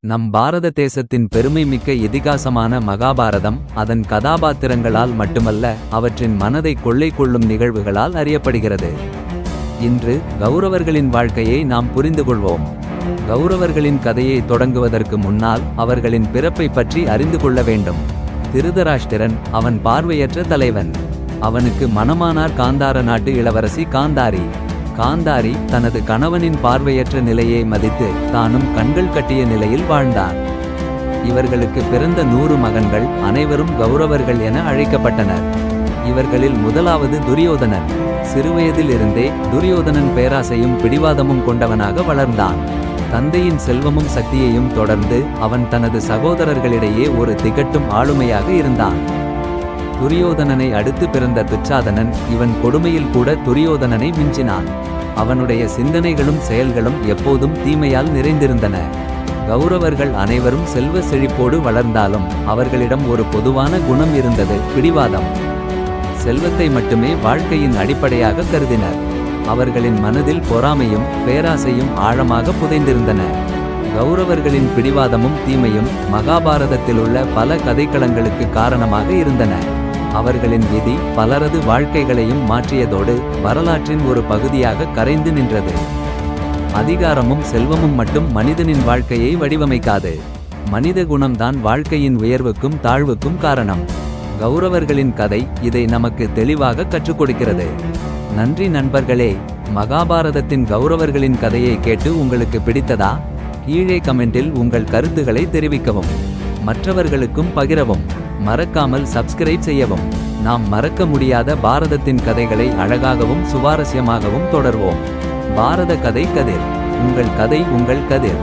நம் பாரத தேசத்தின் பெருமைமிக்க இதிகாசமான மகாபாரதம் அதன் கதாபாத்திரங்களால் மட்டுமல்ல, அவற்றின் மனதை கொள்ளை கொள்ளும் நிகழ்வுகளால் அறியப்படுகிறது. இன்று கௌரவர்களின் வாழ்க்கையை நாம் புரிந்து கொள்வோம். கௌரவர்களின் கதையை தொடங்குவதற்கு முன்னால் அவர்களின் பிறப்பை பற்றி அறிந்து கொள்ள வேண்டும். திருதராஷ்டிரன் அவன் பார்வையற்ற தலைவன். அவனுக்கு மணமானார் காந்தார நாட்டு இளவரசி காந்தாரி. காந்தாரி தனது கணவனின் பார்வையற்ற நிலையை மதித்து தானும் கண்கள் கட்டிய நிலையில் வாழ்ந்தார். இவர்களுக்கு பிறந்த 100 மகன்கள் அனைவரும் கௌரவர்கள் என அழைக்கப்பட்டனர். இவர்களில் முதலாவது துரியோதனன். சிறுவயதில் இருந்தே துரியோதனன் பேராசையும் பிடிவாதமும் கொண்டவனாக வளர்ந்தான். தந்தையின் செல்வமும் சக்தியையும் தொடர்ந்து அவன் தனது சகோதரர்களிடையே ஒரு திகட்டும் ஆளுமையாக இருந்தான். துரியோதனனை அடுத்து பிறந்த துச்சாதனன் இவன் கொடுமையில் கூட துரியோதனனை மிஞ்சினான். அவனுடைய சிந்தனைகளும் செயல்களும் எப்போதும் தீமையால் நிறைந்திருந்தன. கௌரவர்கள் அனைவரும் செல்வ செழிப்போடு வளர்ந்தாலும் அவர்களிடம் ஒரு பொதுவான குணம் இருந்தது, பிடிவாதம். செல்வத்தை மட்டுமே வாழ்க்கையின் அடிப்படையாக கருதினர். அவர்களின் மனதில் பொறாமையும் பேராசையும் ஆழமாக புதைந்திருந்தன. கௌரவர்களின் பிடிவாதமும் தீமையும் மகாபாரதத்திலுள்ள பல கதைக்களங்களுக்கு காரணமாக இருந்தன. அவர்களின் விதி பலரது வாழ்க்கைகளையும் மாற்றியதோடு வரலாற்றின் ஒரு பகுதியாக கரைந்து நின்றது. அதிகாரமும் செல்வமும் மட்டும் மனிதனின் வாழ்க்கையை வடிவமைக்காது. மனித குணம்தான் வாழ்க்கையின் உயர்வுக்கும் தாழ்வுக்கும் காரணம். கௌரவர்களின் கதை இதை நமக்கு தெளிவாக கற்றுக் கொடுக்கிறது. நன்றி நண்பர்களே. மகாபாரதத்தின் கௌரவர்களின் கதையை கேட்டு உங்களுக்கு பிடித்ததா? கீழே கமெண்டில் உங்கள் கருத்துக்களை தெரிவிக்கவும், மற்றவர்களுக்கும் பகிரவும். மறக்காமல் சப்ஸ்கிரைப் செய்யவும். நாம் மறக்க முடியாத பாரதத்தின் கதைகளை அழகாகவும் சுவாரஸ்யமாகவும் தொடர்வோம். பாரத கதை கதிர். உங்கள் கதை உங்கள் கதிர்.